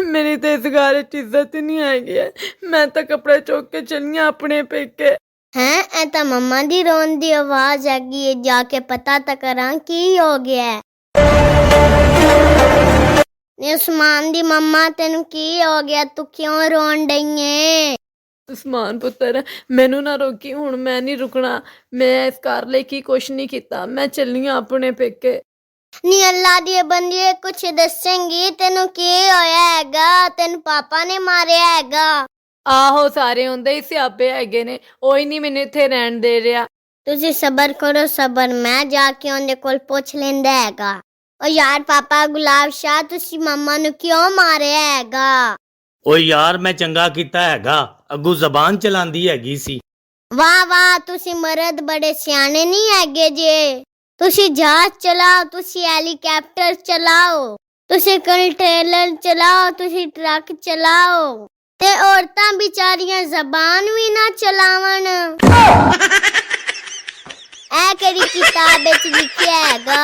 मेरी तो इस घर च इज्जत नहीं हैगी है। मैं तो कपड़े चुक के चली हाँ अपने पेके। हैं ए तां मम्मा दी रोन दी आवाज हैगी है, जाके पता तो करा की हो गया है। नी उस्मान दी मम्मा तेनू की हो गया, तू क्यों रोन डई है? उस्मान पुत्तर मैनू ना रोकी, हुण मैं नहीं रुकना। मैं इस घर ले की कुछ नहीं किता, मैं चली हाँ अपने पेके। नी अल्लाह दी बंदीए कुछ दसेंगी तेनू की होया हैगा? तेनू पापा ने मारिया हैगा? आहो सारे उंदे ही स्यापे हैगे ने, ओही नहीं मैनू इत्थे रहन दे रहा। तुसी सबर करो सबर, मैं जाके उनदे कोल पुछ लेंदा हैगा। ओ यार पापा गुलाब शाह तुसी मम्मा नू क्यों मारिया हैगा? ਓ ਯਾਰ मैं चंगा कीता हैगा, अगू जबान चलांदी हैगी सी। वाह वाह तुसी मर्द बड़े सियाने नहीं हैगे जे। तुसी जहाज चलाओ, तुसी हेलीकॉप्टर चलाओ, तुसी कंटेनर चलाओ, तुसी ट्रक चलाओ, ते औरतां बेचारियां जबान भी ना चलावन। ऐ केड़ी किताब विच लिखिया हैगा?